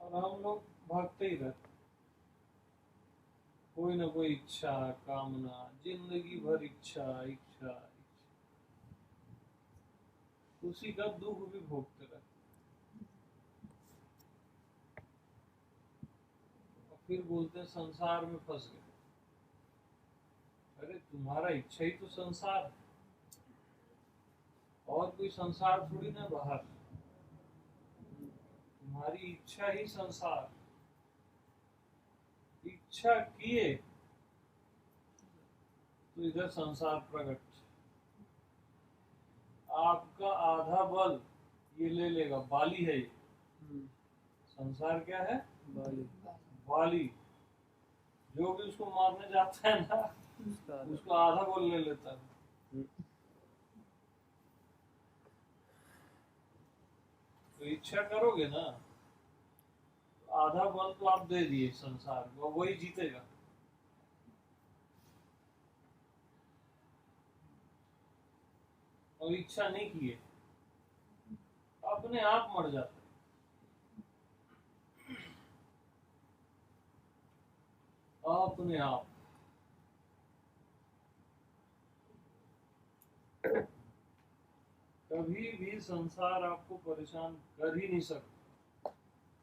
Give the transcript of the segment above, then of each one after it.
और हम लोग भागते ही रहते, कोई ना कोई इच्छा कामना, जिंदगी भर इच्छा इच्छा इच्छा, उसी का दुख भी भोगते रहते, और फिर बोलते हैं संसार में फंस गए। अरे तुम्हारा इच्छा ही तो संसार है, और कोई संसार थोड़ी ना बाहर, तुम्हारी इच्छा ही संसार। इच्छा किए तो इधर संसार प्रकट, आपका आधा बल ये ले लेगा, बाली है ये। संसार क्या है? बाली। बाली जो भी उसको मारने जाता है ना, उसको आधा बल ले लेता है। तो इच्छा करोगे ना, आधा बल तो आप दे दिए संसार को, वही जीतेगा। और इच्छा नहीं किए अपने आप मर जाते, अपने आप। कभी भी संसार आपको परेशान कर ही नहीं सकता।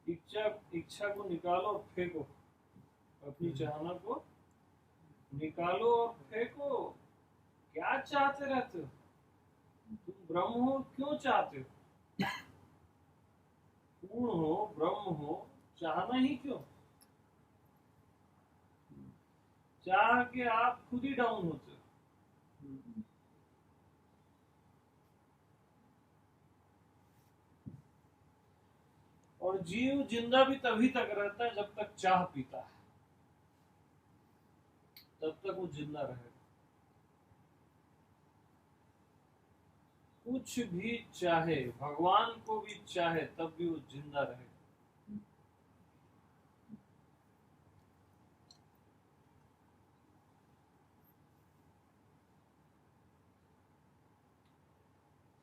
इच्छा को निकालो और फेंको, अपनी चाहना को निकालो और फेंको। क्या चाहते रहते हो? तुम ब्रह्म हो, क्यों चाहते हो? पूर्ण हो, ब्रह्म हो, चाहना ही क्यों? चाह के आप खुद ही डाउन होते हो। और जीव जिंदा भी तभी तक रहता है जब तक चाह पीता है, तब तक वो जिंदा रहेगा। कुछ भी चाहे, भगवान को भी चाहे, तब भी वो जिंदा रहेगा।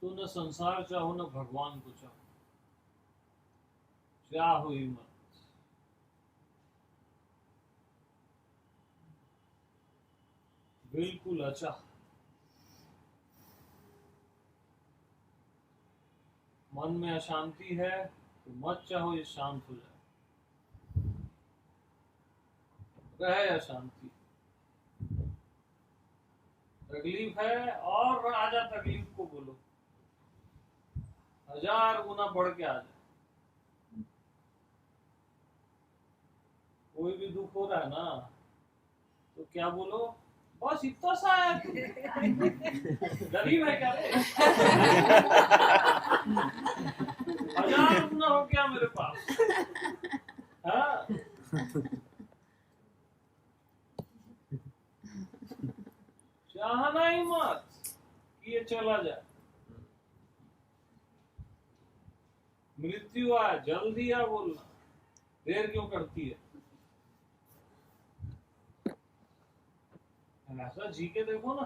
तो न संसार चाहो न भगवान को चाहो, चाहो ही मत। बिल्कुल अचाह। मन में अशांति है तो मत चाहो ये शांत हो जाए, रहे अशांति। तकलीफ है और आजा, तकलीफ को बोलो, 1000 गुना बढ़ के आ जाए। कोई भी दुख हो रहा है ना, तो क्या बोलो? बस इतना सा है, गरीब है क्या रे? 1000 गुना हो गया मेरे पास। हाँ? चाहना ही मत कि ये चला जाए। मृत्यु आए जल्दी आ बोलना, देर क्यों करती है? ऐसा जी के देखो ना,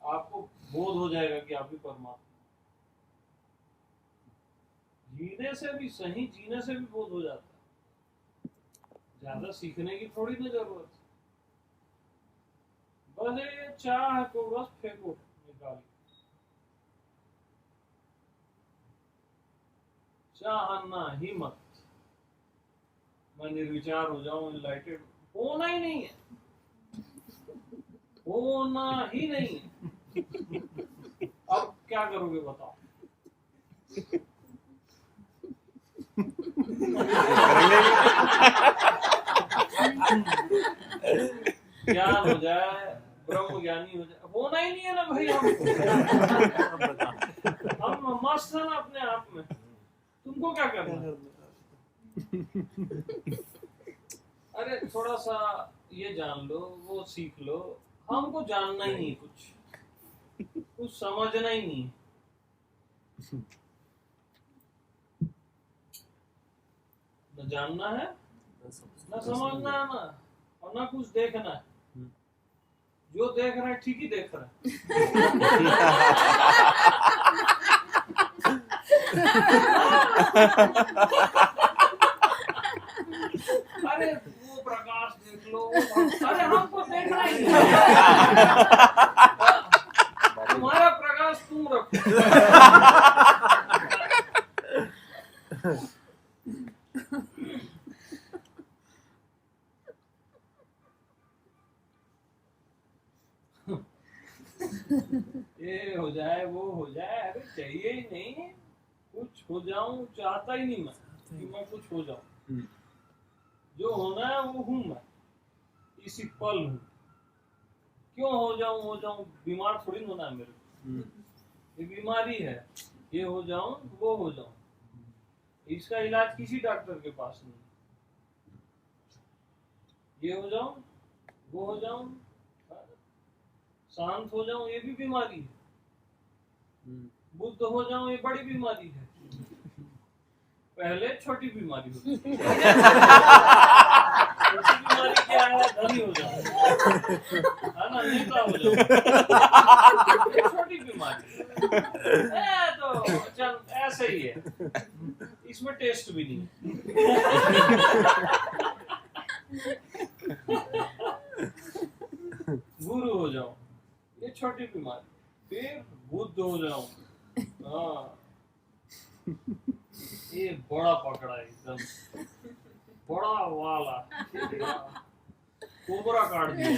आपको बोध हो जाएगा कि आप ही परमात्मा। जीने से भी, सही जीने से भी बोध हो जाता है। ज्यादा सीखने की थोड़ी ना जरूरत है। बस ये चाह को बस फेंको, निकालो। चाहना ही मत। मैं निर्विचार हो जाऊं, इनलाइटेड होना ही नहीं है, होना ही नहीं है। अब क्या करोगे बताओ? ज्ञान हो जाए, ब्रह्म ज्ञानी हो जाए, होना ही नहीं है ना भाई। हम मस्त है ना अपने आप में, तुमको क्या करना? अरे थोड़ा सा ये जान लो, वो सीख लो, हमको जानना ही नहीं, कुछ समझना ही नहीं। न जानना है, न समझना है, ना और ना कुछ देखना है। जो देख रहा है ठीक ही देख रहा है। अरे वो प्रकाश देख लो, अरे हमको देखना ही नहीं, तुम्हारा प्रकाश तुम रखो। ये हो जाए वो हो जाए, अरे चाहिए ही नहीं, कुछ हो जाऊं चाहता ही नहीं मैं कि मैं कुछ हो जाऊं। जो होना है वो हूं मैं, इसी पल हूं। क्यों हो जाऊं, बीमार थोड़ी होना है मेरे को, ये बीमारी है, ये हो जाऊं वो हो जाऊं, इसका इलाज किसी डॉक्टर के पास नहीं। ये हो जाऊं वो हो जाऊं, शांत हो जाऊं, ये भी बीमारी है। बुद्ध हो जाऊं, ये बड़ी बीमारी है। पहले छोटी बीमारी होती है। छोटी बीमारी क्या है? धनी हो जाऊं, है ना, नेता हो जाऊं, ये छोटी बीमारी है। तो चल ऐसे ही है, इसमें टेस्ट भी नहीं गुरु हो जाऊं, ये छोटी बीमारी। फिर बुद्ध हो जाऊं, हाँ, ये बड़ा पकड़ा एकदम, बड़ा वाला, कोबरा काट दिया।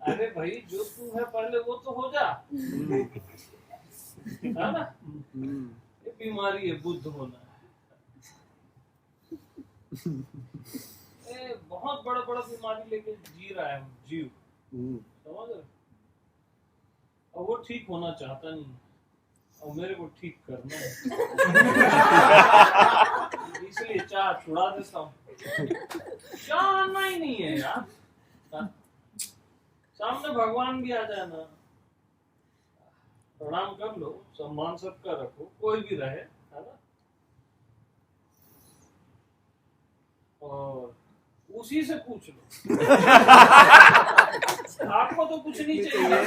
अरे भाई जो तू है पहले वो तो हो जा, है ना। ये बीमारी है बुद्ध होना, ये बहुत बड़ा बड़ा बीमारी लेके जी रहा है जीव, समझ रहे। और वो ठीक होना चाहता नहीं, और मेरे को ठीक करना है, इसलिए चाह छुड़ा देता हूँ। चाह आना ही नहीं है यार, सामने भगवान भी आ जाए ना, प्रणाम कर लो, सम्मान सबका रखो, कोई भी रहे, है ना, और उसी से पूछ लो। आपको तो कुछ नहीं चाहिए,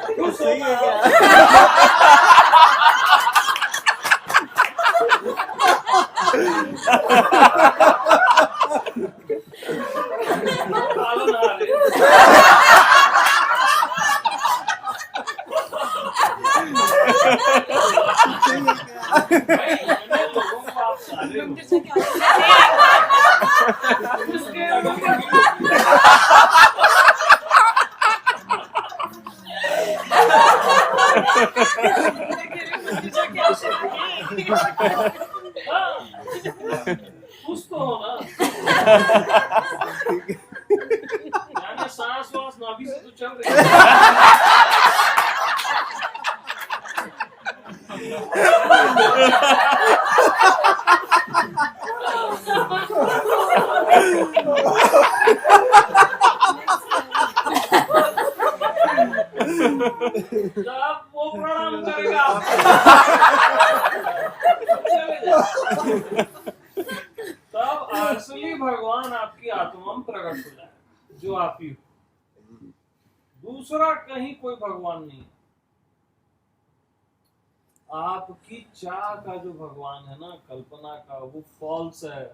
क्यों सही है कुछ तो हो ना, यानी सांस वास नाभि से तो चल रही जब वो प्रणाम करेगा तब असली भगवान आपकी आत्मा में प्रकट हो जाए, जो आप ही हो। दूसरा कहीं कोई भगवान नहीं। आपकी चाह का जो भगवान है ना, कल्पना का, वो फॉल्स है।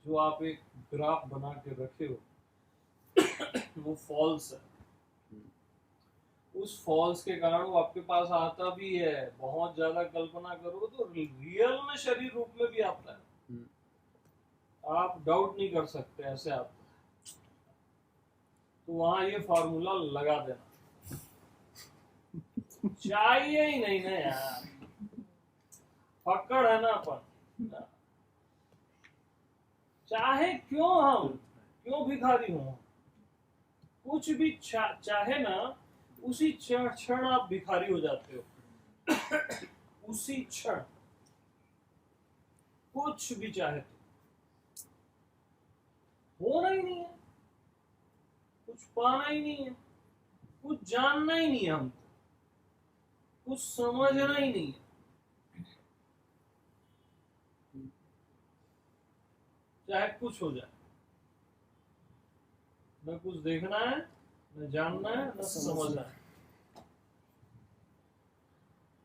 जो आप एक ग्राफ बना के रखे हो वो फॉल्स है। उस फॉल्स के कारण वो आपके पास आता भी है। बहुत ज्यादा कल्पना करो तो रियल में शरीर रूप में भी आता है, आप डाउट नहीं कर सकते, ऐसे आता है। तो वहां ये फॉर्मूला लगा देना चाहिए ही नहीं ना यार, पकड़ है ना अपन। चाहे क्यों भिखारी हो, कुछ भी चाहे ना, उसी क्षण आप भिखारी हो जाते हो। उसी क्षण कुछ भी चाहे तो होना ही नहीं है, कुछ पाना ही नहीं है, कुछ जानना ही नहीं है हमको, कुछ समझना ही नहीं है। चाहे कुछ हो जाए, न कुछ देखना है, न जानना है, न समझना है।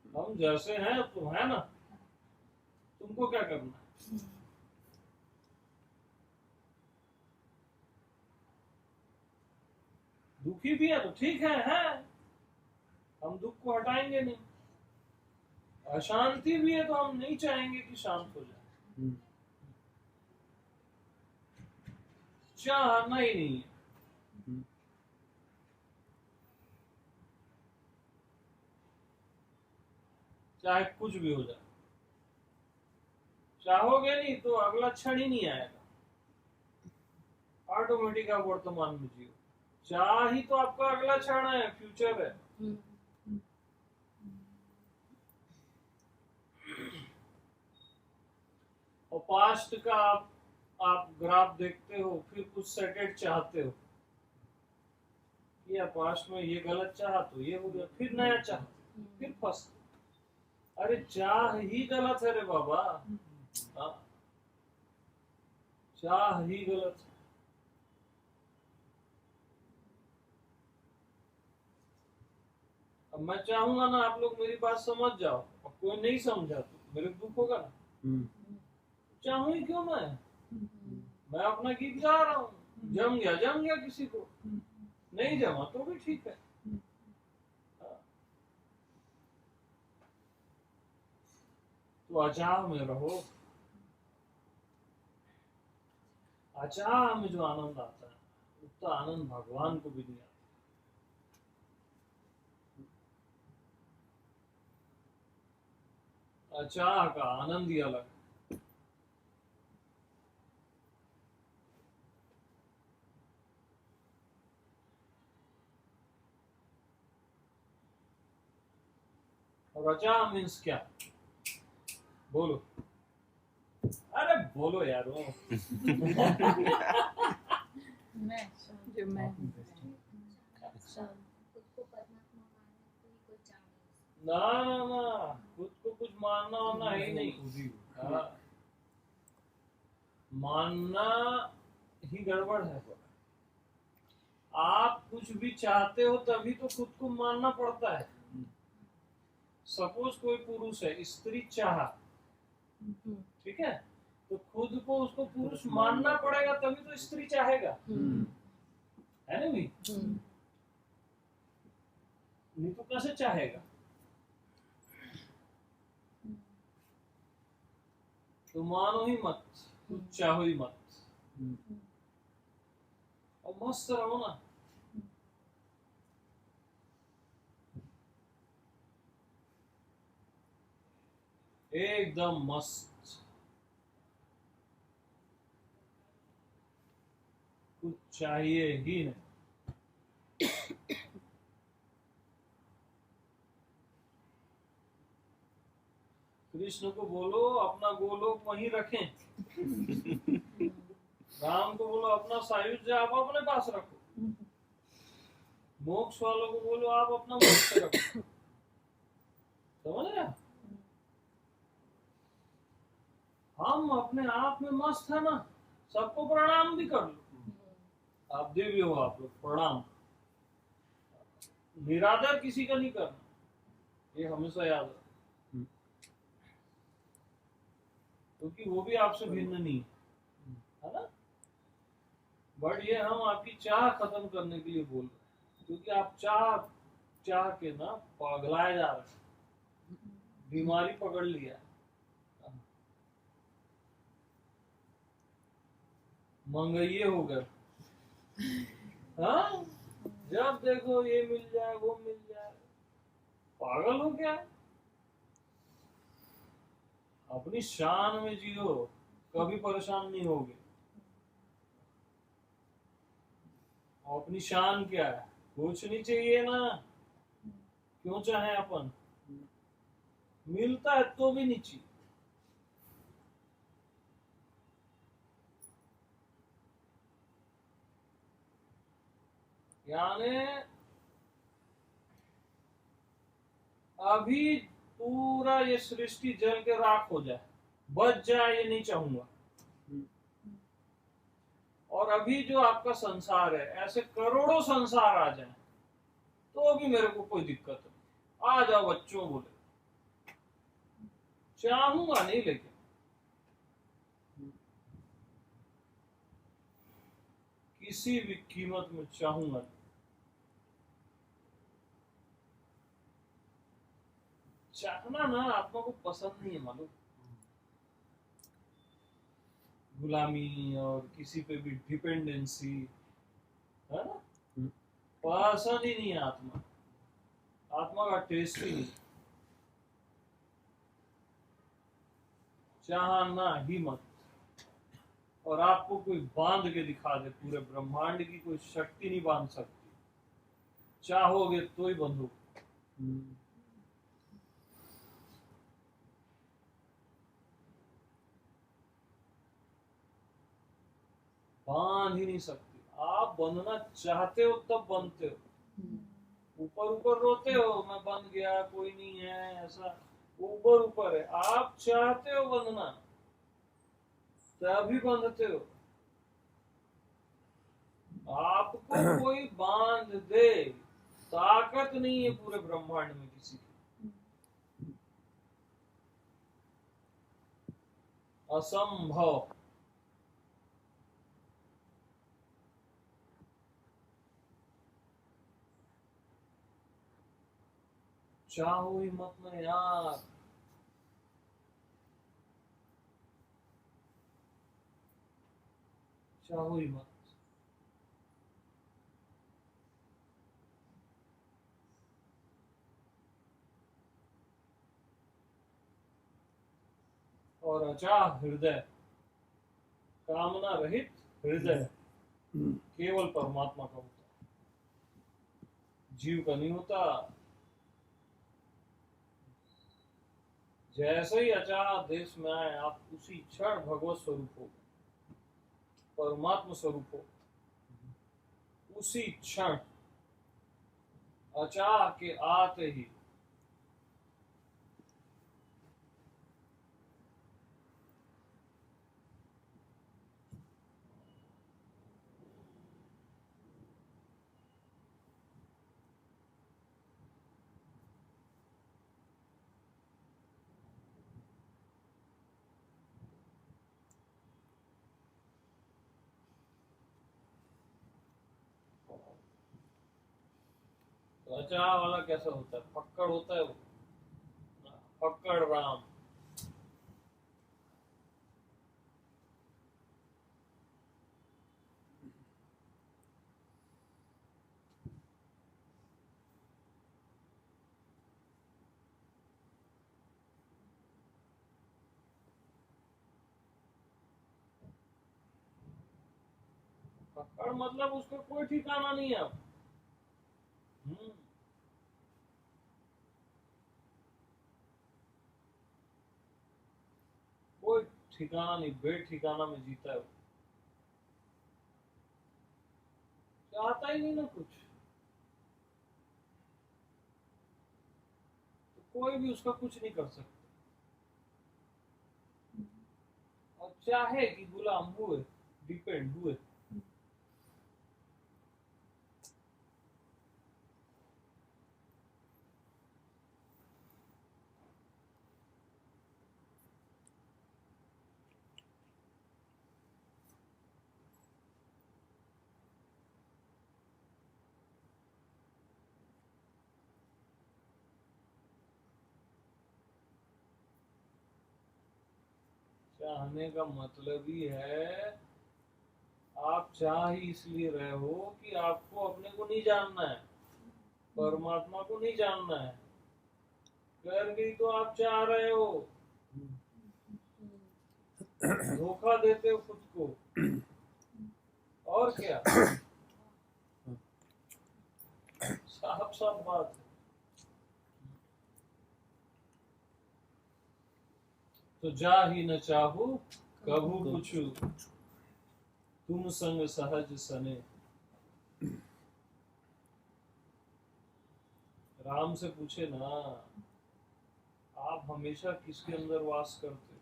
हम जैसे हैं तुम है ना, तुमको क्या करना है? दुखी भी है तो ठीक है, हम दुख को हटाएंगे नहीं। अशांति भी है तो हम नहीं चाहेंगे कि शांत हो जाए, चाहना ही नहीं है। चाहे कुछ भी हो जाए, चाहोगे नहीं तो अगला क्षण ही नहीं आएगा। ऑटोमेटिक आप वर्तमान में जियो, चाह ही तो आपका अगला क्षण है, फ्यूचर है। और पास्ट का आप ग्राफ देखते हो, फिर कुछ सेटेड चाहते हो, या पास्ट में ये गलत चाहा तो ये हो गया, फिर नया चाह, फिर फंस। अरे चाह ही गलत है रे बाबा, चाह ही गलत है। अब मैं चाहूंगा ना आप लोग मेरी बात समझ जाओ, और कोई नहीं समझा तो मेरे दुख होगा ना। चाहूं ही क्यों मैं अपना गीत गा रहा हूँ, जम गया किसी को, नहीं जमा तो भी ठीक है। तो अचाह में रहो, अचाह में जो आनंद आता है उतना आनंद भगवान को भी नहीं आता। अचाह का आनंद ही अलग। और अचाह मीन्स क्या? बोलो, अरे बोलो यारो। ना खुद को कुछ मानना होना ही नहीं। मानना ही गड़बड़ है। आप कुछ भी चाहते हो तभी तो खुद को मानना पड़ता है। सपोज कोई पुरुष है, स्त्री चाहा, ठीक है, तो खुद को उसको पुरुष मानना पड़ेगा तभी तो स्त्री चाहेगा, है ना भी? नहीं तो कैसे चाहेगा? तो मानो ही मत, कुछ चाहो ही मत, और मस्त रहो ना। एकदम मस्त, कुछ चाहिए ही नहीं। कृष्ण को बोलो अपना गोलोक वहीं रखें। राम को बोलो अपना सायुज्य आप अपने पास रखो। मोक्ष वालों को बोलो आप अपना मोक्ष रखो। समझ रहे? हम अपने आप में मस्त है ना, सबको प्रणाम भी कर लो। आप दिव्य हो, आप लोग प्रणाम। निरादर किसी का नहीं करना, ये हमेशा याद रखो, क्योंकि वो भी आपसे भिन्न नहीं है ना। बट ये हम आपकी चाह खत्म करने के लिए बोल रहे हैं, क्योंकि आप चाह के ना पगलाए जा रहे हैं, बीमारी पकड़ लिया, मंगइये हो गए। हाँ, जब देखो ये मिल जाए वो मिल जाए, पागल हो क्या? अपनी शान में जियो, कभी परेशान नहीं होगे। अपनी शान क्या है? कुछ नहीं चाहिए ना, क्यों चाहे अपन? मिलता है तो भी नहीं चाहिए। यानी अभी पूरा ये सृष्टि जल के राख हो जाए, बच जाए, ये नहीं चाहूंगा। और अभी जो आपका संसार है, ऐसे करोड़ों संसार आ जाए तो भी मेरे को कोई दिक्कत नहीं। आ जाओ बच्चों, बोले चाहूंगा नहीं, लेकिन किसी भी कीमत में चाहूंगा नहीं। चाहना ना आत्मा को पसंद नहीं है, मालूम। गुलामी और किसी पे भी डिपेंडेंसी, है ना, पसंद ही नहीं है आत्मा। आत्मा का टेस्ट ही नहीं। चाहना ही मत। और आपको कोई बांध के दिखा दे, पूरे ब्रह्मांड की कोई शक्ति नहीं बांध सकती। चाहोगे तो ही बंधो। बांध ही नहीं सकती। आप बंधना चाहते हो तब बंधते हो। ऊपर ऊपर रोते हो, मैं बंध गया, कोई नहीं है, ऐसा ऊपर ऊपर है। आप चाहते हो बंधना, तभी बंधते हो। आपको कोई बांध दे, ताकत नहीं है पूरे ब्रह्मांड में किसी की। असंभव। चाहो ही मत ना यार। चाहो ही मत। और अचाह हृदय, कामना रहित हृदय केवल परमात्मा का होता है, जीव का नहीं होता। जैसे ही अचाह देश में आए, आप उसी क्षण भगवत स्वरूप हो, परमात्मा स्वरूप हो। उसी क्षण अचाह के आते ही तो अचाह वाला कैसा होता है? पक्कड़ होता है वो, पक्कड़ राम। पक्कड़ मतलब उसका कोई ठिकाना नहीं है अब। कोई ठिकाना नहीं, बेठिकाना में जीता है वो। चाहता ही नहीं ना कुछ, तो कोई भी उसका कुछ नहीं कर सकता। और चाहे कि गुलाम हुए, डिपेंड हुए, चाहने का मतलब ही है, आप चाह ही इसलिए रहे हो कि आपको अपने को नहीं जानना है, परमात्मा को नहीं जानना है। कर भी तो आप चाह रहे हो, धोखा देते हो खुद को। और क्या, साफ साफ बात है। तो जा ही न चाहू कभू पूछू, तुम संग सहज सने। राम से पूछे ना, आप हमेशा किसके अंदर वास करते हो?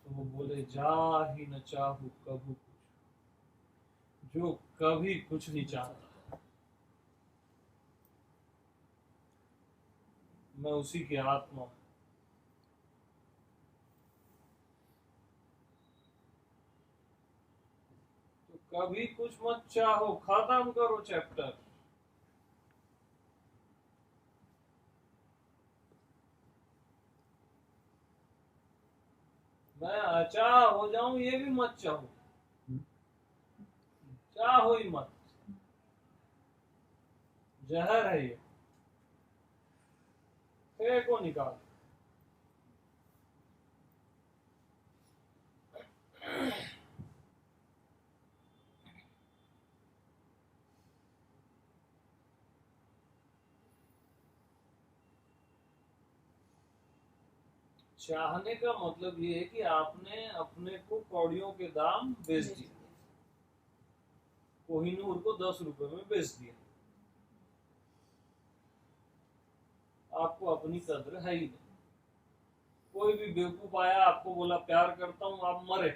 तो वो बोले, जा ही न चाहू कभू कुछ, जो कभी कुछ नहीं चाहता, मैं उसी की आत्मा हूं। तो कभी कुछ मत चाहो, खत्म करो चैप्टर। मैं अचाह हो जाऊं ये भी मत चाहो, चाहो ही मत, जहर है ये, फेंको निकाल। चाहने का मतलब ये है कि आपने अपने को कौड़ियों के दाम बेच दिया, कोहिनूर को 10 रुपए में बेच दिया, आपको अपनी कद्र है ही नहीं। कोई भी बेवकूफ आया, आपको बोला प्यार करता हूँ, आप मरे।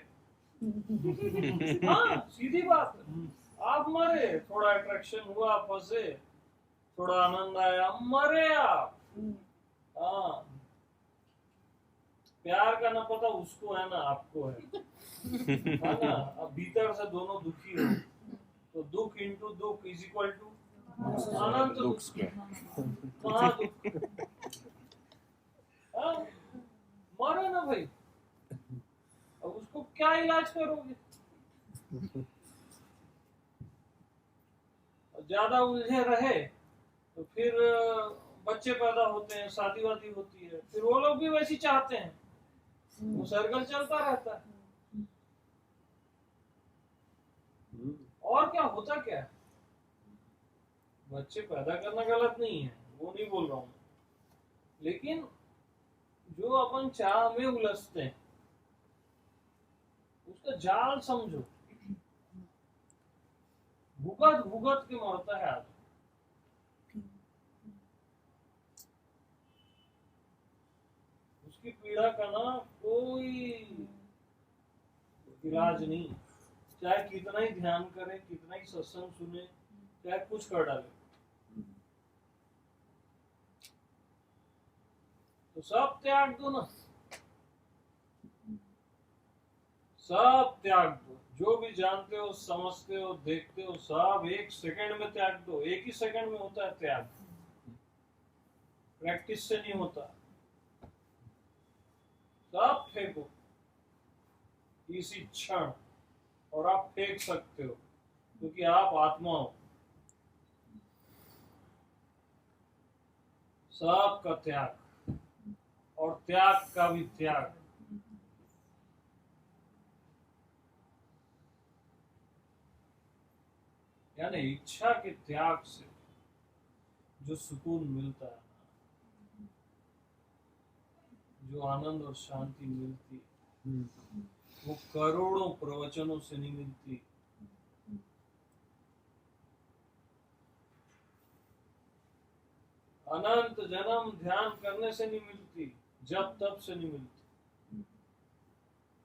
हाँ, सीधी बात है, आप मरे। थोड़ा अट्रैक्शन हुआ, फंसे, थोड़ा आनंद आया, मरे आप। हाँ, प्यार का ना पता उसको है ना आपको है ना। अब भीतर से दोनों दुखी हो, तो दुख इंटू दुख इज इक्वल टू अनंत दुख, महादुख। हाँ, मरो ना भाई, अब उसको क्या इलाज करोगे? ज्यादा उलझे रहे तो फिर बच्चे पैदा होते हैं, शादी वादी होती है, फिर वो लोग भी वैसी चाहते हैं, वो सर्कल चलता रहता है। और क्या होता क्या है? बच्चे पैदा करना गलत नहीं है, वो नहीं बोल रहा हूं, लेकिन जो अपन चाह में उलझते हैं उसका जाल समझो। भुगत भुगत के मरता है आदमी। उसकी पीड़ा का ना कोई इलाज नहीं, चाहे कितना ही ध्यान करे, कितना ही सत्संग सुने, चाहे कुछ कर डाले, तो सब त्याग दो ना, सब त्याग दो। जो भी जानते हो, समझते हो, देखते हो, सब एक सेकंड में त्याग दो। एक ही सेकंड में होता है त्याग, प्रैक्टिस से नहीं होता। सब फेंको इसी क्षण, और आप फेंक सकते हो क्योंकि आप आत्मा हो। सब का त्याग, और त्याग का भी त्याग। यानी इच्छा के त्याग से जो सुकून मिलता है, जो आनंद और शांति मिलती है, वो करोड़ों प्रवचनों से नहीं मिलती। अनंत जन्म ध्यान करने से नहीं मिलती, जब तब से नहीं मिलती।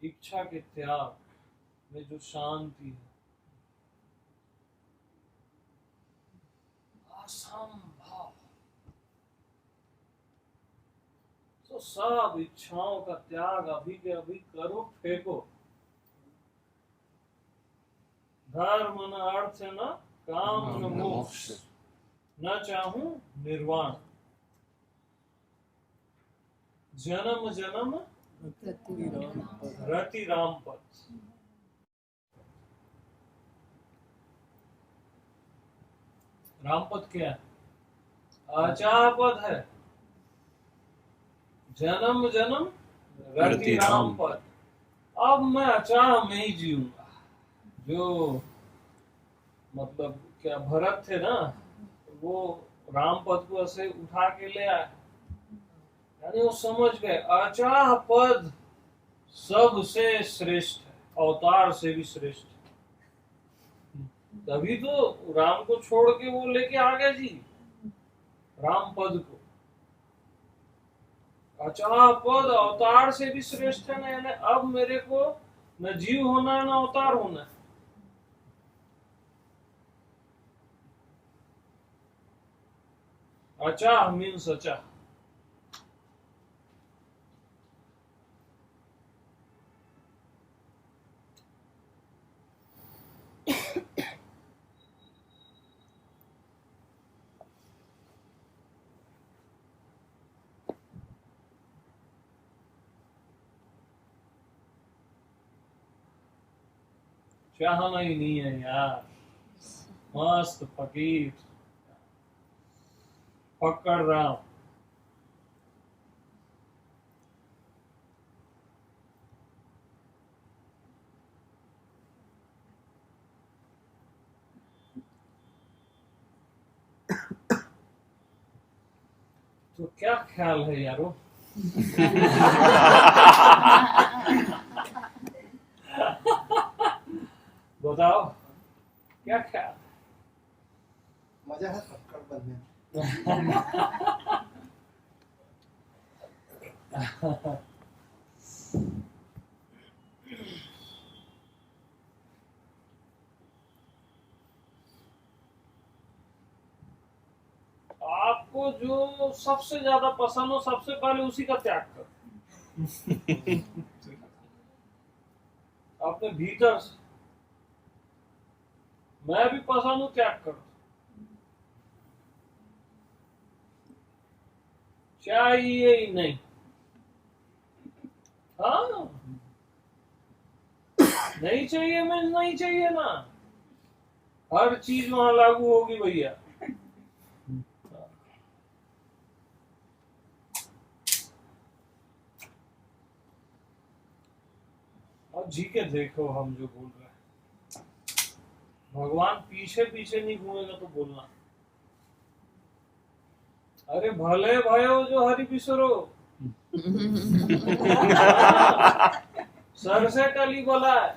इच्छा के त्याग में जो शांति है, असंभव। तो सब इच्छाओं का त्याग अभी के अभी करो, फेंको। धर्म न अर्थ न काम न मोक्ष, न चाहूं निर्वाण, जन्म जन्म रति राम पद। रामपद क्या है? अचाह पद है। जन्म जन्म रति राम पद। अब मैं अचाह में ही जीऊंगा। जो मतलब क्या भरत थे ना, वो राम पद को ऐसे उठा के ले आए, यानी वो समझ गए अचाह पद सबसे श्रेष्ठ है, अवतार से भी श्रेष्ठ है। तभी तो राम को छोड़ के वो लेके आ गए जी। राम पद को। अच्छा, पद अवतार से भी श्रेष्ठ है ना, यानी अब मेरे को न जीव होना है न अवतार होना है। अच्छा मीन्स अच्छा। चाहना ही नहीं है यार, मस्त फकीर पकड़ राम। तो क्या ख्याल है यारो? बताओ क्या ख्याल? मजा है पकड़ बनने में। आपको जो सबसे ज्यादा पसंद हो सबसे पहले उसी का त्याग करो। अपने भीतर से। मैं भी पसंद हूं, त्याग करो। चाहिए ही नहीं। हाँ, नहीं चाहिए मैं नहीं चाहिए ना, हर चीज वहां लागू होगी भैया। अब जी के देखो हम जो बोल रहे हैं, भगवान पीछे पीछे नहीं घूमेगा तो बोलना। अरे भले भयो जो हरि बिसरो, सर से टली बोला है।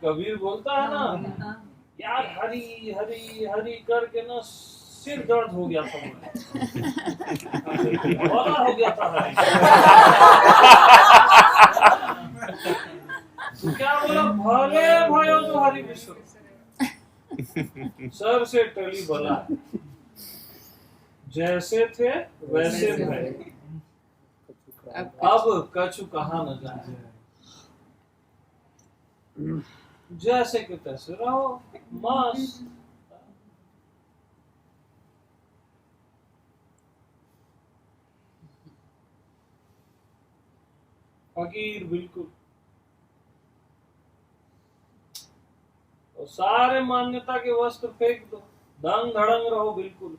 कबीर बोलता है ना यार, हरी हरी हरी करके ना सिर दर्द हो गया था, बोला हो गया था हरी। तो क्या बोला, भले भयो जो हरि बिसरो, सर से टली बोला, जैसे थे वैसे भय, अब कछु कहा न जाए, जैसे के तैसे रहो मस्त। फकीर बिल्कुल। और सारे मान्यता के वस्त्र फेंक दो, दंग धड़ंग रहो बिल्कुल।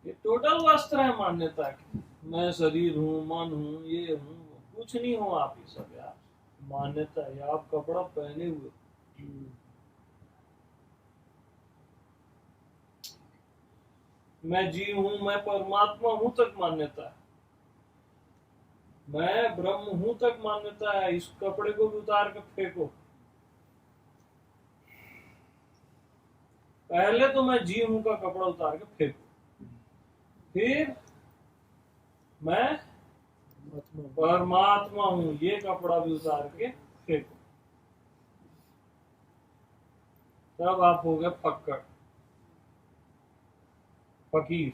ये टोटल वस्त्र है मान्यता के। मैं शरीर हूँ, मन हूँ, ये हूँ, कुछ नहीं हो आप ये सब यार। मान्यता है, आप कपड़ा पहने हुए। मैं जीव हूँ, मैं परमात्मा हूँ तक मान्यता है, मैं ब्रह्म हूं तक मान्यता है। इस कपड़े को भी उतार के फेंको। पहले तो मैं जीव हूं का कपड़ा उतार के फेंको, फिर मैं परमात्मा हूं ये कपड़ा भी उतार के फेंको, तब आप हो गए फक्कड़, फकीर,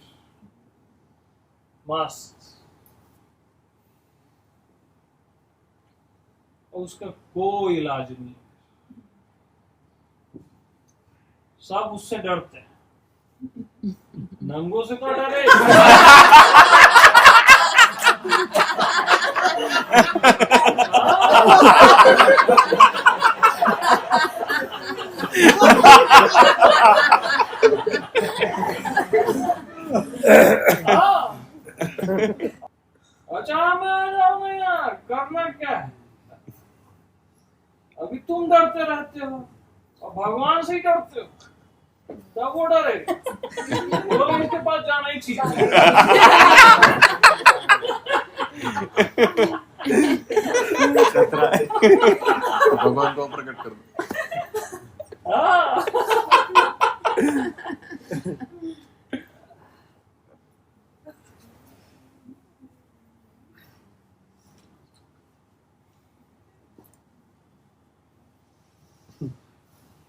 मस्त। और उसका कोई इलाज नहीं, सब उससे डरते हैं। नंगों से तो डरे। अच्छा मैं आ जाऊंगा यार, करना क्या है? अभी तुम डरते रहते हो और भगवान से ही डरते हो, तब वो डरे। बोलो उसके पास जाना ही ठीक है। भगवान को प्रकट कर दो।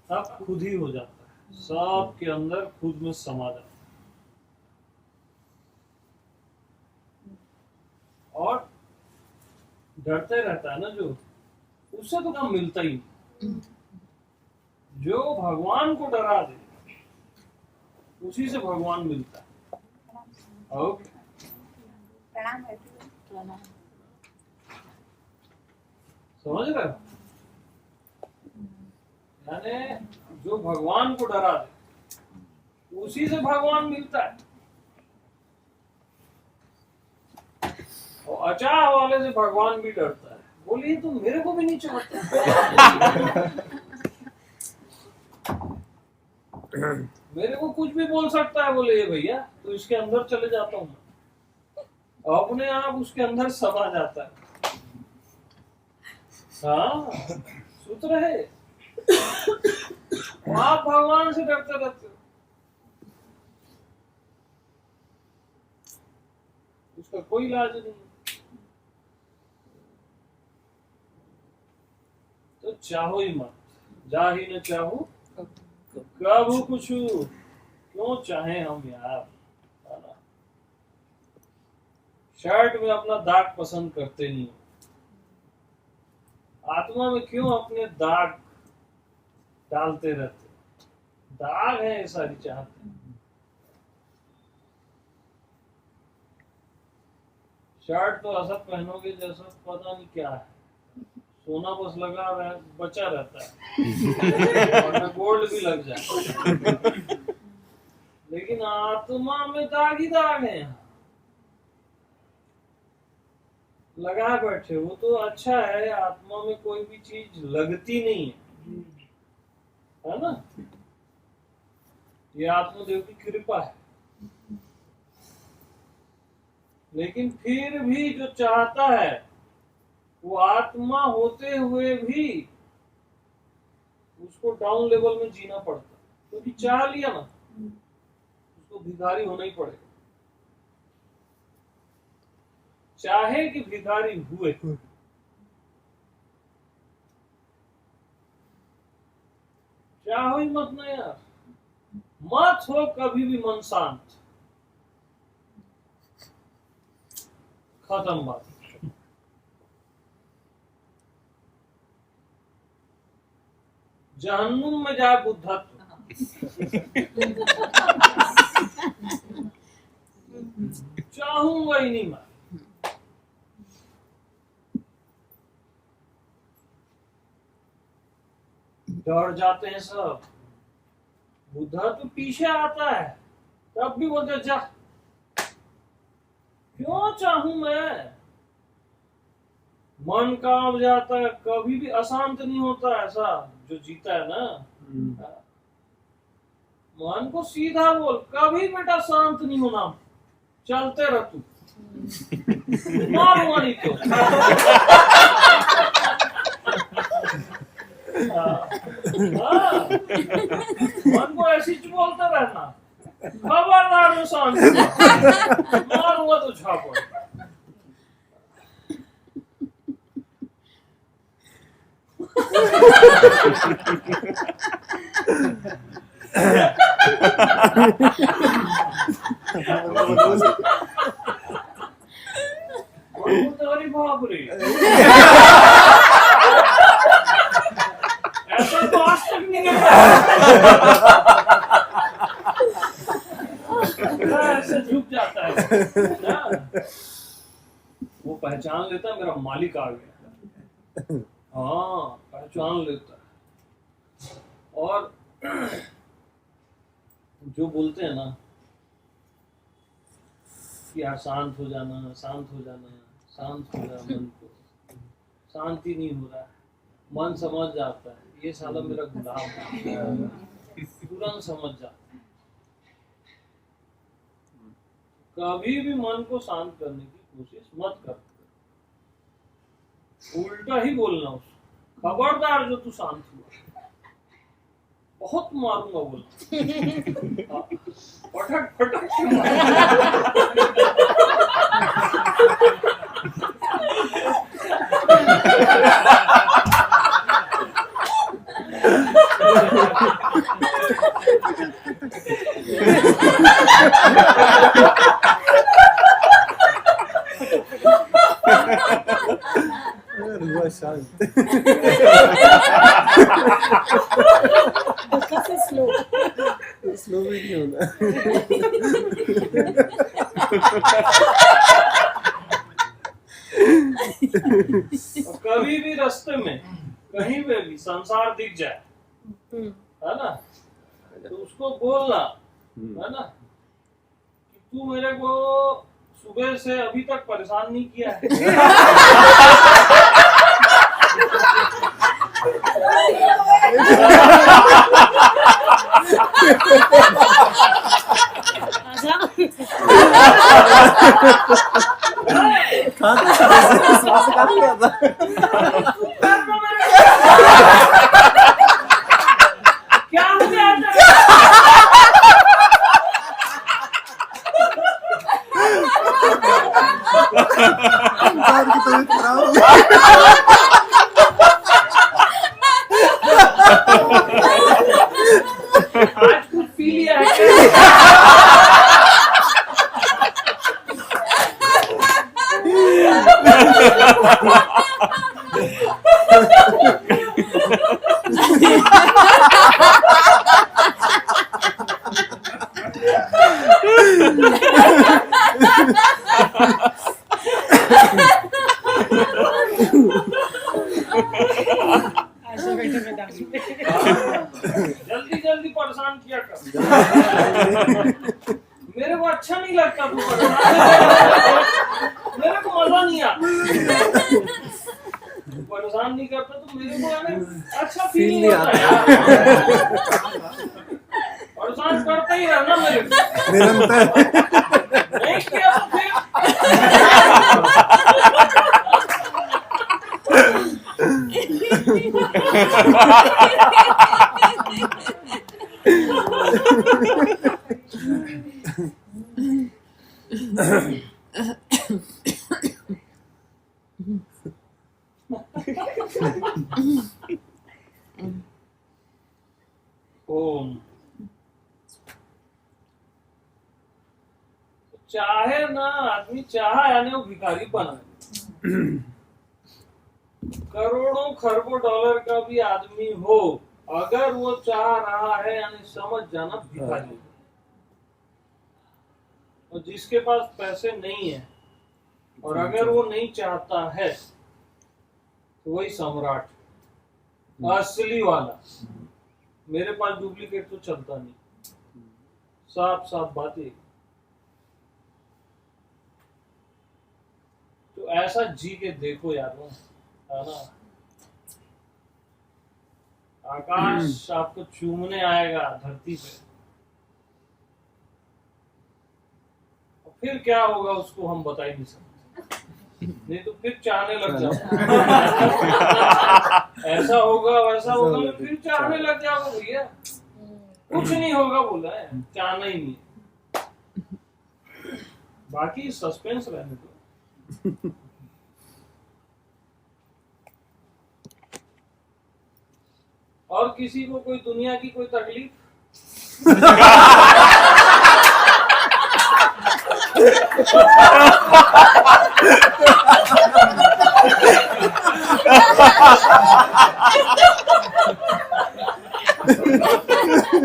तब खुद ही हो जाता है, सब के अंदर खुद में समा जाता है। और डरते रहता है ना जो, उससे तो काम मिलता ही नहीं। जो भगवान को डरा दे उसी से भगवान मिलता है। ओके, समझ रहे हो? यानी जो भगवान को डरा दे उसी से भगवान मिलता है, और अचाह वाले से भगवान भी डरता है। बोलिए तो मेरे को भी नहीं चाहता। मेरे को कुछ भी बोल सकता है, बोले ये भैया, तो इसके अंदर चले जाता हूँ, अपने आप उसके अंदर समा जाता है। हाँ, सूत्र है। आप भगवान से डरते रहते हो, उसका कोई इलाज नहीं। तो चाहो ही मत, जा ही न चाहो कब कुछ, क्यों चाहे हम यार। शर्ट में अपना दाग पसंद करते नहीं, आत्मा में क्यों अपने दाग डालते रहते? दाग है ये सारी चाहते। शर्ट तो ऐसा पहनोगे जैसा पता नहीं क्या है, सोना बस लगा बचा रहता है और गोल्ड भी लग जाए, लेकिन आत्मा में दाग ही दाग है। लगा बैठे वो तो अच्छा है, आत्मा में कोई भी चीज लगती नहीं है ना? ये आत्मदेव की कृपा है। लेकिन फिर भी जो चाहता है वो आत्मा होते हुए भी उसको डाउन लेवल में जीना पड़ता है, क्योंकि चाह लिया ना, उसको भिखारी होना ही पड़ेगा। चाहे कि भिखारी हुए, चाहो ही मत ना यार, मत हो कभी भी मन शांत, खत्म बात। जहन्नुम में जाए बुद्धत्व, चाहूंगा ही नहीं मैं। डर जाते हैं सब, बुद्धा तो पीछे आता है तब भी बोलते जा, क्यों चाहूं मैं? मन काम जाता है, कभी भी अशांत नहीं होता। ऐसा जो जीता है ना, मन को सीधा बोल, कभी बेटा शांत नहीं होना, चलते रह तू, मारूंगा नहीं तो। मन को ऐसी बोलते रहना, खबरदार में शांत, मारूंगा तो झापड़। अरे बाप रे, ऐसा तो आज तक नहीं ऐसे झुक जाता है। वो पहचान लेता है मेरा मालिक आ गया। हाँ, पहचान लेता है। और जो बोलते हैं ना कि यार शांत हो जाना, शांत हो जाना, शांत हो जाना, मन को शांति नहीं हो रहा है, मन समझ जाता है ये साला मेरा गुलाम है, तुरंत समझ जाता है। कभी भी मन को शांत करने की कोशिश मत कर, उल्टा ही बोलना उसको, खबरदार जो तू शांत हुआ, बहुत मारूंगा बोल। पटक पटक शांत। कैसे स्लो स्लो भी नहीं होना। और कभी भी रास्ते में कहीं पे भी संसार दिख जाए, है ना, तो उसको बोलना, है ना, कि तू मेरे को सुबह से अभी तक परेशान नहीं किया है। खाता से कहा गया था। क्या हो गया? इंसान की तबीयत खराब हो गई। आज कुछ पी लिया है क्या? जल्दी जल्दी परेशान किया कर। मेरे को अच्छा नहीं लगता तू परेशान, मेरे को मजा नहीं आता। तू परेशान नहीं करता तो मेरे को अच्छा फील नहीं होता यार। परेशान करता ही रहना मेरे को। निरंतर नहीं किया तो फिर ओम। चाहे ना आदमी चाहे यानी वो भिखारी बना, करोड़ों खरबों डॉलर का भी आदमी हो, अगर वो चाह रहा है यानी समझ जाना भिखारी। और जिसके पास पैसे नहीं है और अगर वो नहीं चाहता है तो वही सम्राट, असली वाला। मेरे पास डुप्लीकेट तो चलता नहीं, साफ साफ बात है। तो ऐसा जी के देखो यार, है ना, आकाश आपको चूमने आएगा धरती पे, फिर क्या होगा उसको हम बता ही नहीं सकते। नहीं तो फिर चाहने लग जाओ। ऐसा होगा वैसा होगा, फिर चाहने लग जाओ भैया। कुछ नहीं होगा बोला है, चाहना ही नहीं। बाकी सस्पेंस रहने दो। और किसी को कोई दुनिया की कोई तकलीफ?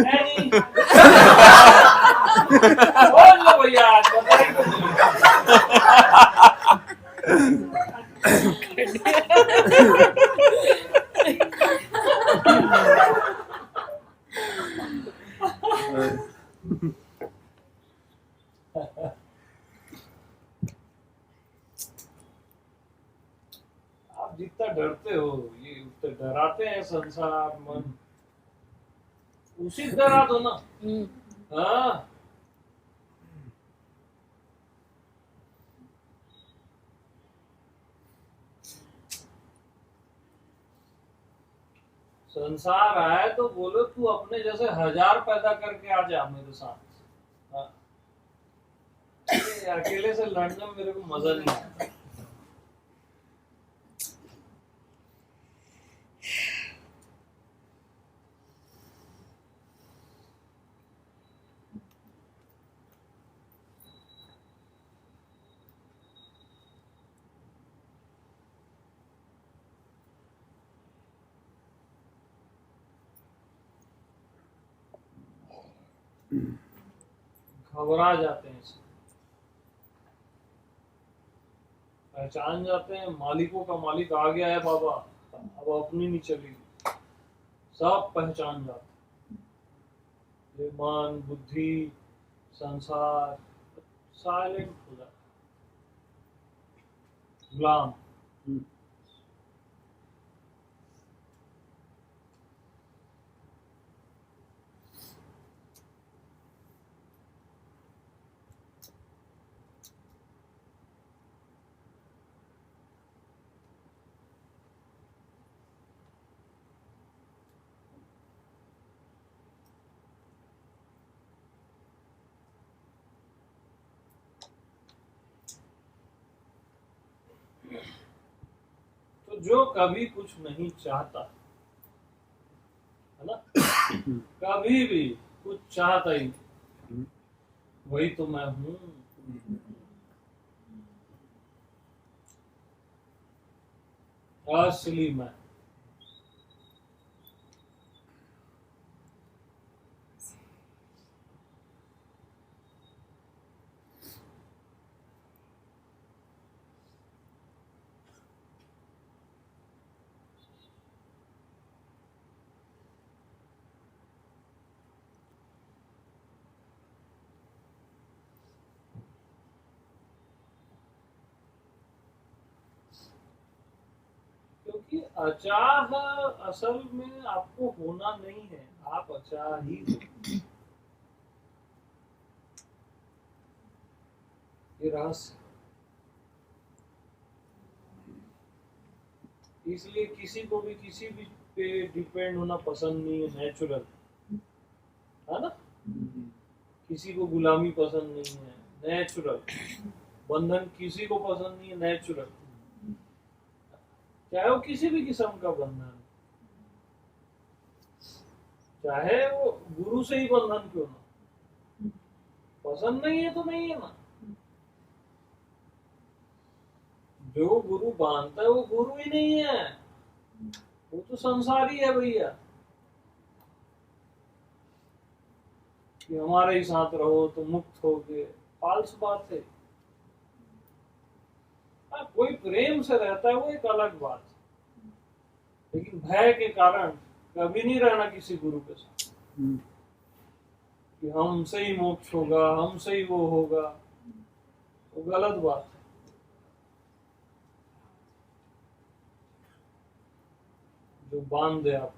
नहीं। बोल लो भैया, आज बताइए तो आप जितना डरते हो, ये उतने डराते हैं संसार मन, उसी डरा दो ना। हाँ, संसार आए तो बोलो तू अपने जैसे 1000 पैदा करके आ जा मेरे साथ। हाँ। अकेले से लड़ने में मेरे को मजा नहीं आता। घबरा जाते हैं इससे, पहचान जाते हैं मालिकों का मालिक आ गया है बाबा, अब अपनी नहीं चलेगी, सब पहचान जाते हैं। ये मन बुद्धि संसार साइलेंट हो जाता है, गुलाम। तो जो कभी कुछ नहीं चाहता है ना, कभी भी कुछ चाहता ही नहीं, वही तो मैं हूँ। असली मैं। क्योंकि अचाह असल में आपको होना नहीं है, आप अचाह ही हो। ये रहस्य। इसलिए किसी को भी किसी भी पे डिपेंड होना पसंद नहीं है, नेचुरल है ना। किसी को गुलामी पसंद नहीं है, नेचुरल। बंधन किसी को पसंद नहीं है, नेचुरल। चाहे वो किसी भी किस्म का बंधन, चाहे वो गुरु से ही बंधन क्यों ना, पसंद नहीं है तो नहीं है ना। जो गुरु बांधता है वो गुरु ही नहीं है, वो तो संसारी है भैया। कि हमारे ही साथ रहो तो मुक्त हो गए, फाल्स बात है। कोई प्रेम से रहता है वो एक अलग बात है, लेकिन भय के कारण कभी नहीं रहना किसी गुरु के साथ कि हमसे ही मोक्ष होगा, हमसे ही वो होगा, वो गलत बात है। जो बांध दे आप।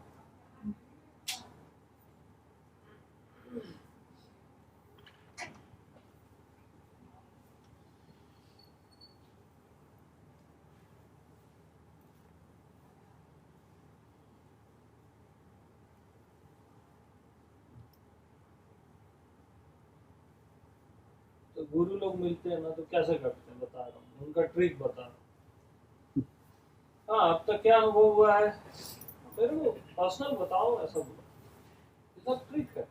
तो गुरु लोग मिलते हैं ना तो कैसे करते हैं बता रहा हूँ, उनका ट्रिक बता रहा हूँ। हाँ, अब तक क्या अनुभव हुआ है मेरे को पर्सनल बताओ, ऐसा बोलो, ये सब ट्रिक है।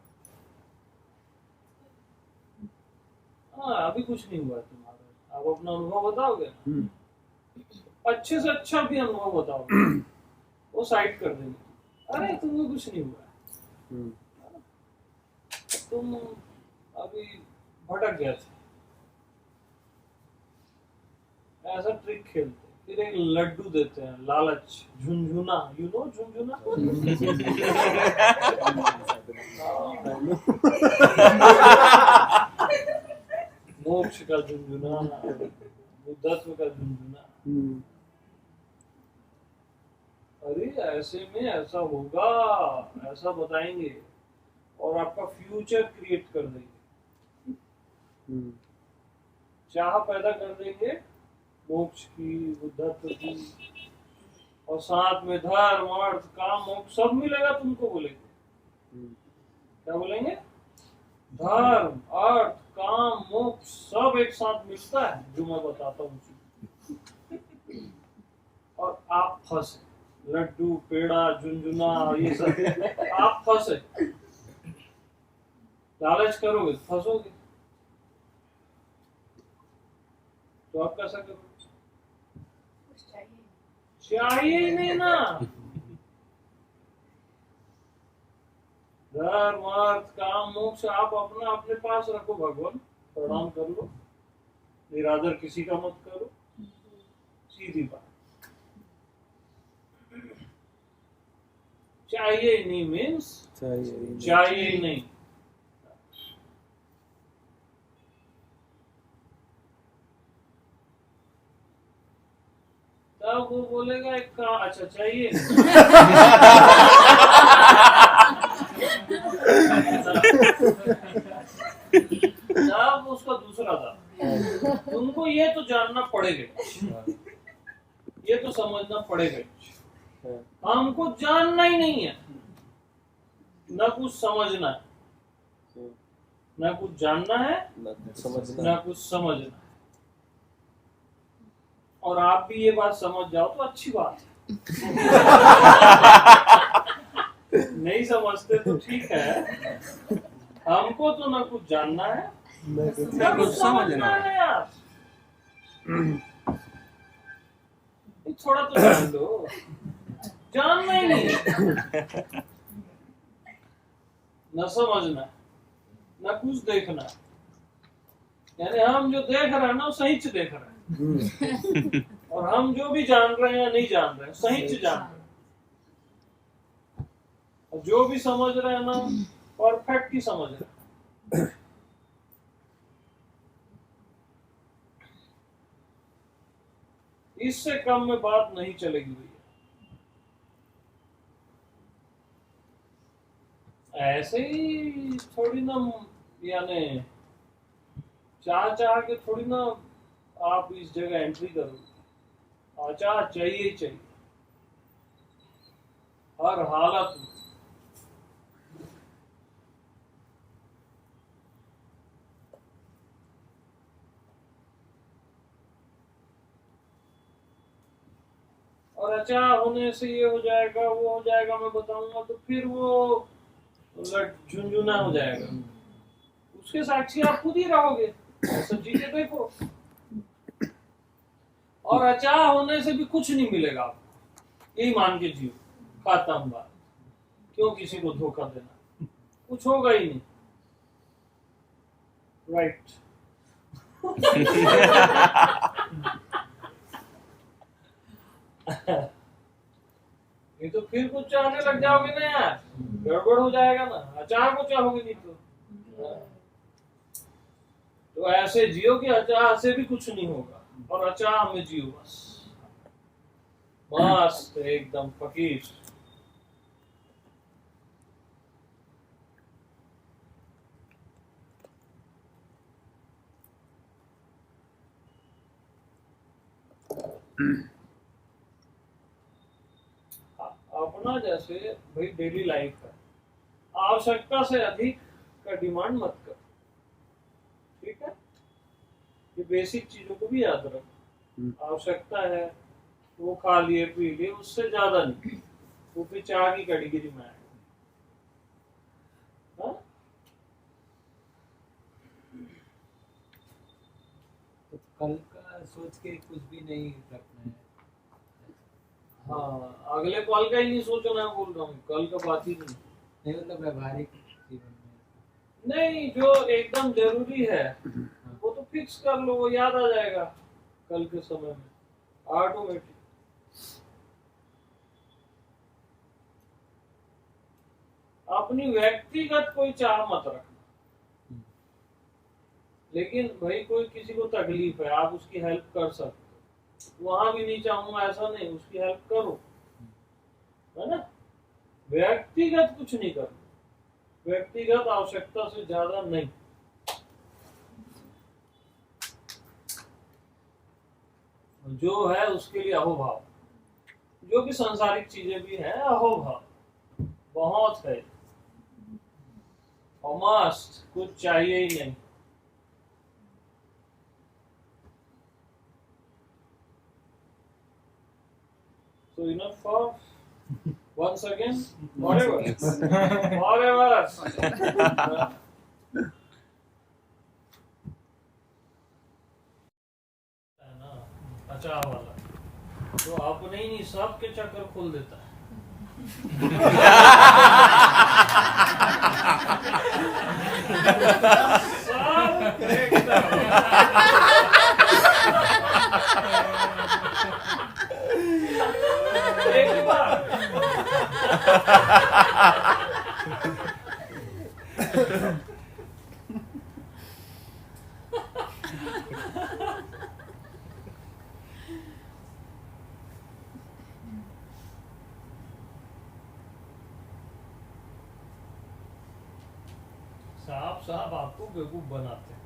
हाँ, अभी कुछ नहीं हुआ है तुम्हारा, आप अपना अनुभव बताओगे ना, अच्छे से अच्छा भी अनुभव बताओगे, वो साइड कर देंगे, अरे तुम्हें कुछ नहीं हुआ है, तुम अभी भटक गए थे। ऐसा ट्रिक खेलते, फिर एक लड्डू देते हैं, लालच, झुनझुना, यू नो झुनझुना। मोक्ष का झुनझुना, बुद्धत्व का झुनझुना। अरे ऐसे में ऐसा होगा, ऐसा बताएंगे और आपका फ्यूचर क्रिएट कर देंगे, चाह पैदा कर देंगे मोक्ष की, बुद्धत्व की, और साथ में धर्म अर्थ काम मोक्ष सब मिलेगा तुमको। बोलेंगे क्या बोलेंगे? धर्म अर्थ काम मोक्ष सब एक साथ मिलता है, जो मैं बताता हूँ। और आप फंसे, लड्डू पेड़ा झुनझुना ये सब आप फंसे, लालच करोगे फंसोगे। तो आप कैसा करोगे? चाहिए ही नहीं ना। धर्म अर्थ काम मोक्ष आप अपना अपने पास रखो, भगवान प्रणाम कर लो, निरादर किसी का मत करो, सीधी बात। चाहिए ही नहीं मीन्स चाहिए ही नहीं। तब वो बोलेगा एक का अच्छा चाहिए तब उसका दूसरा था, तुमको ये तो जानना पड़ेगा, ये तो समझना पड़ेगा, हमको जानना ही नहीं है, ना कुछ समझना है, ना कुछ जानना है, ना कुछ समझना है। और आप भी ये बात समझ जाओ तो अच्छी बात है। नहीं समझते तो ठीक है, हमको तो ना कुछ जानना है ना कुछ समझना है यार। थोड़ा तो जान लो, जानना ही नहीं, न समझना, न कुछ देखना, यानी हम जो देख रहे हैं ना सही से देख रहे हैं, और हम जो भी जान रहे हैं नहीं जान रहे हैं, सही से जान रहे हैं, और जो भी समझ रहे हैं ना परफेक्ट ही समझ रहे हैं। इससे कम में बात नहीं चलेगी भैया। ऐसे ही थोड़ी ना, यानी चाह के थोड़ी ना आप इस जगह एंट्री करो, चाह चाहिए ही चाहिए हर हालत में। और अचाह होने से ये हो जाएगा वो हो जाएगा मैं बताऊंगा तो फिर वो झुंझुना हो जाएगा, उसके साक्षी आप खुद ही रहोगे, सब चीजें देखो। और अचाह होने से भी कुछ नहीं मिलेगा आपको, यही मान के जियो, खत्म बात। क्यों किसी को धोखा देना, कुछ होगा ही नहीं, राइट। ये तो फिर कुछ चाहने लग जाओगे ना यार, गड़बड़ हो जाएगा ना, अचाह को चाहोगे नहीं तो ऐसे जियो कि अचाह से भी कुछ नहीं होगा, और अचाह में जियो बस मस्त एकदम फकीर। अपना जैसे भाई डेली लाइफ है, आवश्यकता से अधिक का डिमांड मत कर, ठीक है। ये बेसिक चीजों को भी याद रखो, आवश्यकता है वो खा लिए पी लिए, उससे ज्यादा नहीं, वो फिर चाह की कैटेगरी में आएगा। तो कल का सोच के कुछ भी नहीं रखना है। हाँ, अगले कॉल का ही नहीं सोचना है, बोल रहा हूँ कल का बात ही नहीं मतलब व्यवहारिक जीवन में नहीं, जो एकदम जरूरी है वो तो फिक्स कर लो, वो याद आ जाएगा कल के समय में ऑटोमेटिक। अपनी व्यक्तिगत कोई चाह मत रखना, लेकिन भाई कोई किसी को तकलीफ है आप उसकी हेल्प कर सकते, वहां भी नहीं चाहूंगा ऐसा नहीं, उसकी हेल्प करो, है ना। व्यक्तिगत कुछ नहीं करो, व्यक्तिगत आवश्यकता से ज्यादा नहीं। जो है उसके लिए अहोभाव, जो भी सांसारिक चीजें भी हैं अहोभाव बहुत है, और मस्त कुछ चाहिए ही नहीं। So enough for once again forever forever अच्छा वाला तो अपने ही नहीं सबके चक्कर खोल देता है। सब फेंकता है। एक बार साहब आपको बेवकूफ बनाते हैं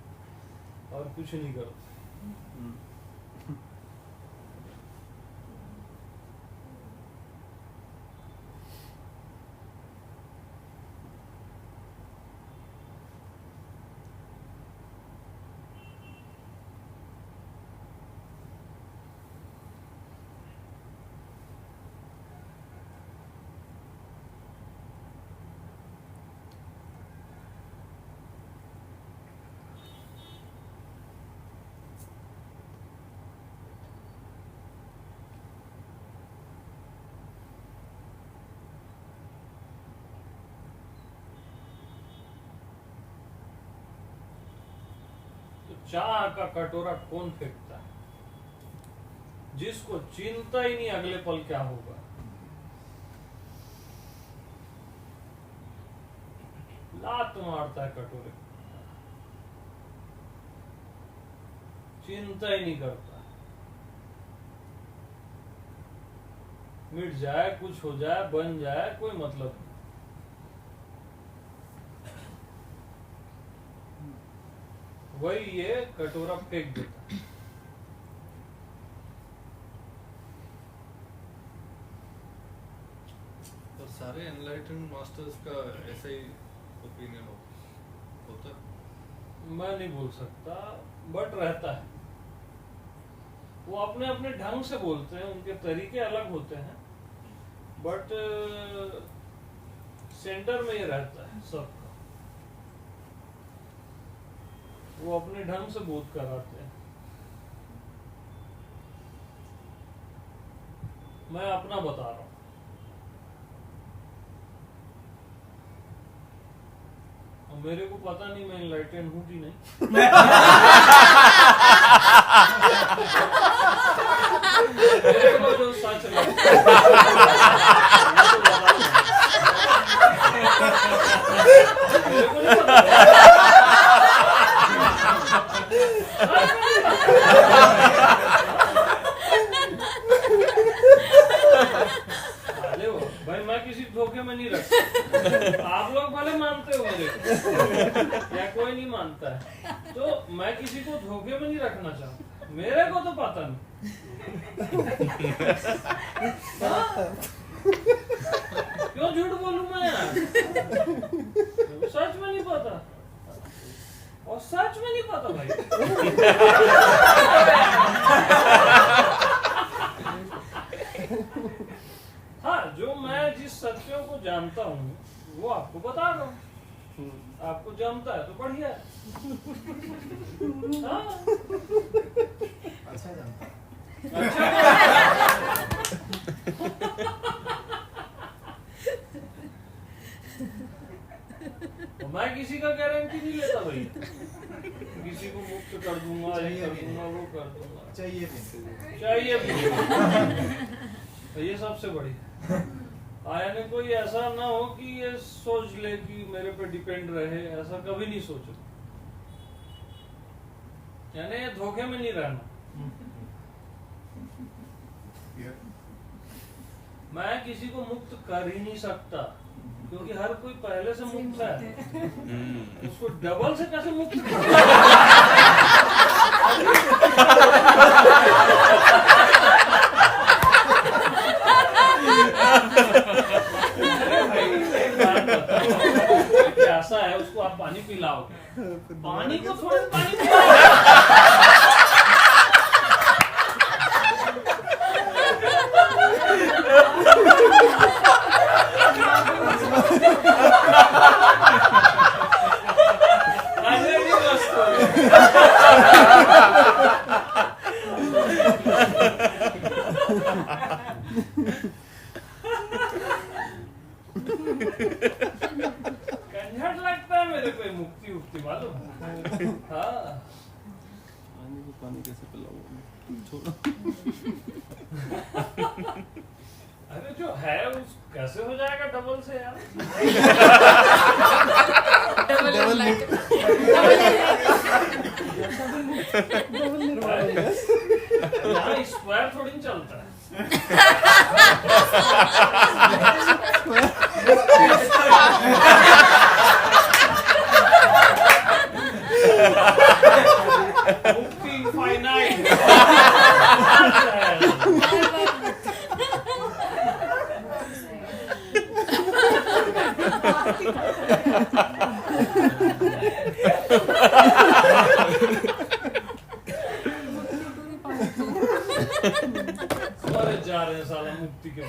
और कुछ नहीं करते। चाह का कटोरा कौन फेंकता है? जिसको चिंता ही नहीं अगले पल क्या होगा। लात मारता है कटोरे को, चिंता ही नहीं करता। मिट जाए, कुछ हो जाए, बन जाए, कोई मतलब नहीं। वही ये कटोरा फेंक देता है। तो सारे एनलाइटेंड मास्टर्स का ऐसा ही ओपिनियन होता है? मैं नहीं बोल सकता, बट रहता है। वो अपने अपने ढंग से बोलते हैं, उनके तरीके अलग होते हैं, बट सेंटर में ये रहता है सबका। वो अपने ढंग से बोध कराते हैं। मैं अपना बता रहा हूं। और मेरे को पता नहीं मैं एनलाइटेंड हूं कि नहीं। मेरे को जो सच लगता है मैं तो बता दूं। मेरे को नहीं पता। भाई मैं किसी धोखे में नहीं रखता। आप लोग भले मानते हो मेरे को, या कोई नहीं मानता है, तो मैं किसी को धोखे में नहीं रखना चाहता। मेरे को तो पता नहीं। क्यों झूठ बोलूं मैं यार? सच में नहीं पता, और सच में नहीं पता भाई। हाँ, जो मैं जिस सत्यों को जानता हूँ वो आपको बता रहा हूँ। आपको जमता है तो बढ़िया है। हाँ। अच्छा जानता है। तो मैं किसी का गारंटी नहीं लेता भाई। किसी को मुक्त कर दूंगा, ये कर दूंगा, वो कर दूंगा। चाहिए भी। चाहिए भी। तो ये सबसे बढ़िया। यानी कोई ऐसा ना हो कि ये सोच ले कि मेरे पे डिपेंड रहे, ऐसा कभी नहीं सोचो। यानी ये धोखे में नहीं रहना। मैं किसी को मुक्त कर ही नहीं सकता, क्योंकि हर कोई पहले से मुक्त है। उसको डबल से कैसे मुक्त प्यासा है, उसको आप पानी पिलाओगे, पानी को थोड़ा पानी पिलाओगे। कंझट अरे जो है उस कैसे हो जाएगा डबल से यार? डबल यहाँ स्क्वायर थोड़ी न चलता है। मुक्ति इनफाइनाइट। अरे जा रहे हैं साला मुक्ति के।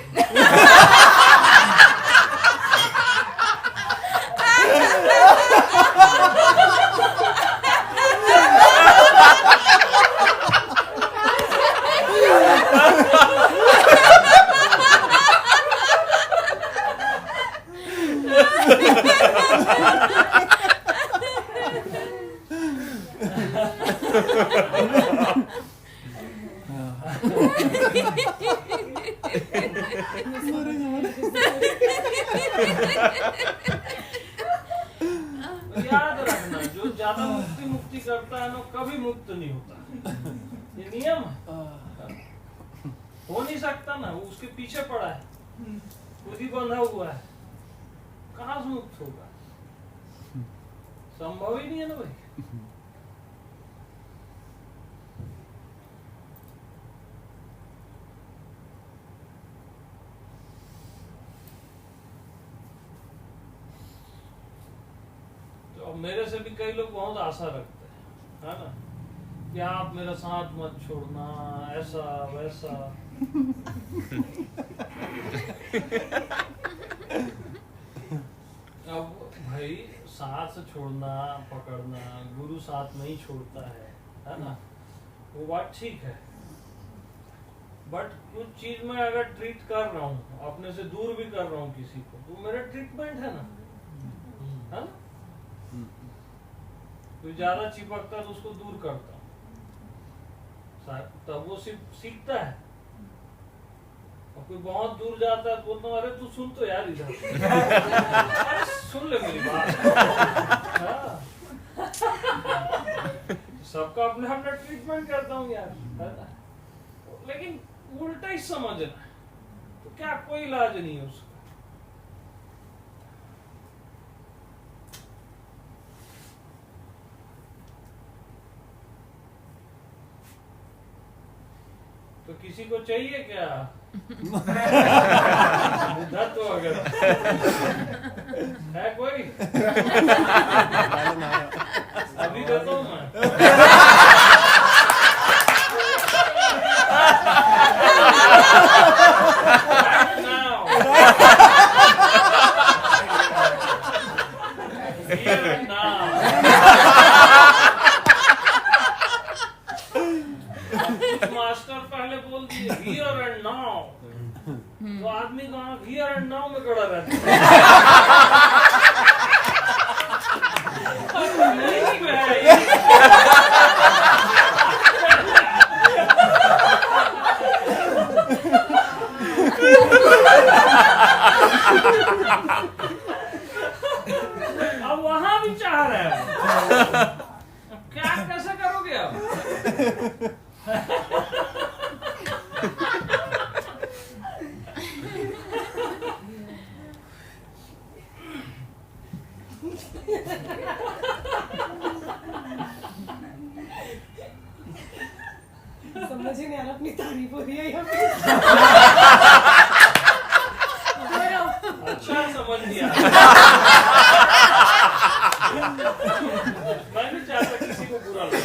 याद रखना जो ज्यादा मुक्ति करता है ना कभी मुक्त नहीं होता। ये नियम है। हो नहीं सकता ना, वो उसके पीछे पड़ा है, खुद ही बंधा हुआ है, कहाँ से मुक्त होगा? संभव ही नहीं है ना भाई। तो मेरे से भी कई लोग बहुत आशा रखते हैं, है ना, कि आप मेरा साथ मत छोड़ना, ऐसा वैसा। अब भाई साथ से छोड़ना पकड़ना, गुरु साथ नहीं छोड़ता है ना, वो बात ठीक है। बट कुछ चीज में अगर ट्रीट कर रहा हूँ, अपने से दूर भी कर रहा हूँ किसी को, तो मेरा ट्रीटमेंट है ना, है ना। कोई ज्यादा चिपकता है तो उसको दूर करता हूँ, तब वो सीखता है। और कोई बहुत दूर जाता है तो बोलता हूँ, अरे तू सुन तो यार इधर। अरे सुन ले मेरी बात। हाँ। सबका अपना अपना ट्रीटमेंट करता हूँ यार, है ना। लेकिन उल्टा ही समझना, तो क्या कोई इलाज नहीं है उसका। तो किसी को चाहिए क्या दत्त वगैरह? है कोई? अभी देता हूँ मैं। Right now. Here and now. Master पहले बोल दिए हियर एंड नाउ, तो आदमी कहाँ हियर एंड नाउ में खड़ा रहता अब वहां भी चाह रहे हैं, अब क्या कैसे करोगे अब? समझ ही नहीं आ रहा अपनी तारीफ हो रही है या अच्छा समझ लिया। मैं नहीं चाहता किसी को बुरा लगे।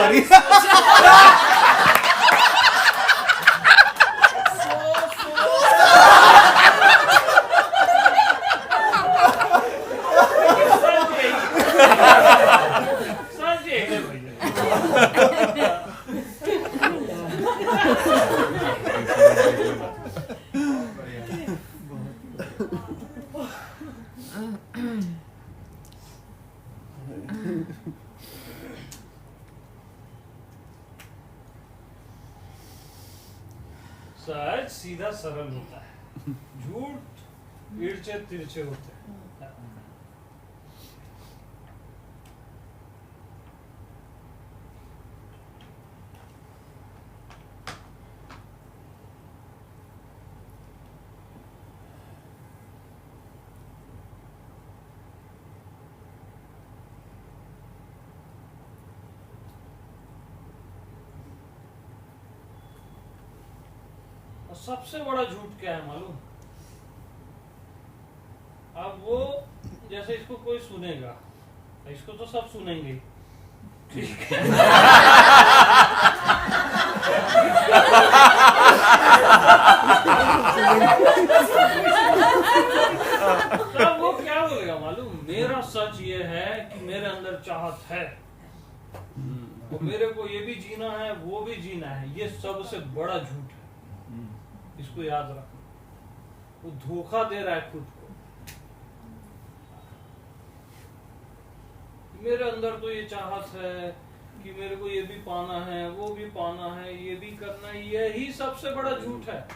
सॉरी सहज सीधा सरल होता है, झूठ इर्चे तिरछे होते हैं। और सबसे बड़ा झूठ क्या है मालूम? अब वो जैसे इसको कोई सुनेगा, इसको तो सब सुनेंगे ही, ठीक है? तब वो क्या बोलेगा मालूम? मेरा सच ये है कि मेरे अंदर चाहत है, और मेरे को ये भी जीना है, वो भी जीना है। ये सबसे बड़ा झूठ है, इसको याद रखना। वो धोखा दे रहा है खुद को। मेरे अंदर तो ये चाहत है कि मेरे को ये भी पाना है, वो भी पाना है, ये भी करना है। यही सबसे बड़ा झूठ है।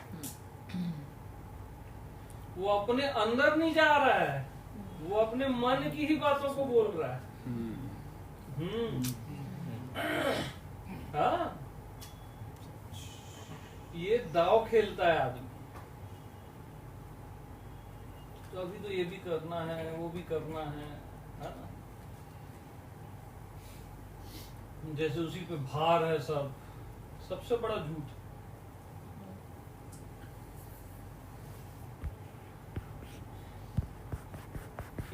वो अपने अंदर नहीं जा रहा है, वो अपने मन की ही बातों को बोल रहा है। हाँ, ये दाव खेलता है आदमी। तो अभी तो ये भी करना है, वो भी करना है ना? जैसे उसी पे भार है सब। सबसे बड़ा झूठ।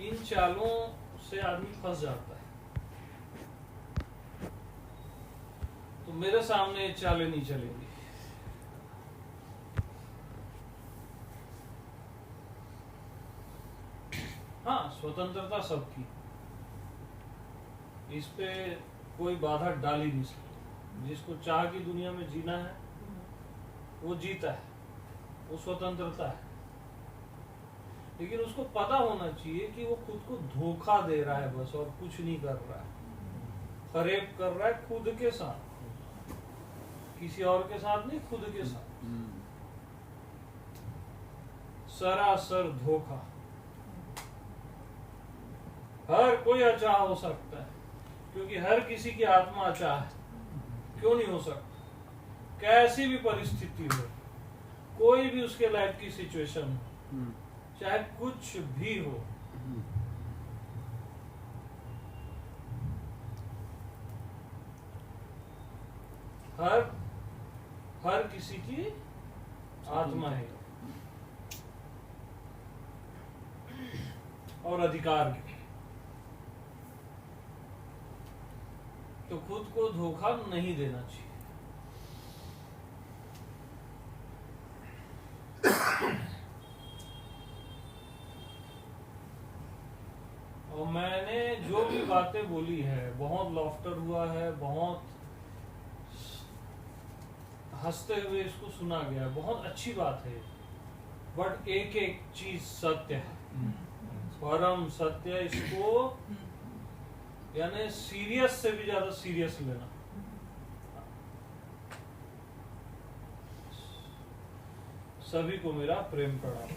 इन चालों से आदमी फंस जाता है। तो मेरे सामने ये चालें नहीं चलेंगी। हाँ, स्वतंत्रता सबकी, इस पे कोई बाधा डाल ही नहीं सकती। जिसको चाह की दुनिया में जीना है वो जीता है, वो स्वतंत्रता है। लेकिन उसको पता होना चाहिए कि वो खुद को धोखा दे रहा है बस, और कुछ नहीं कर रहा है। फरेब कर रहा है खुद के साथ, किसी और के साथ नहीं, खुद के साथ। सरासर धोखा। हर कोई अचाह हो सकता है, क्योंकि हर किसी की आत्मा अचाह है। क्यों नहीं हो सकता? कैसी भी परिस्थिति हो, कोई भी उसके लाइफ की सिचुएशन हो, चाहे कुछ भी हो, हर किसी की आत्मा है और अधिकार भी। तो खुद को धोखा नहीं देना चाहिए। और मैंने जो भी बातें बोली है, बहुत लॉफ्टर हुआ है, बहुत हंसते हुए इसको सुना गया, बहुत अच्छी बात है। बट एक एक चीज सत्य है, परम सत्य। इसको यानी सीरियस से भी ज्यादा सीरियस लेना। सभी को मेरा प्रेम प्रणाम।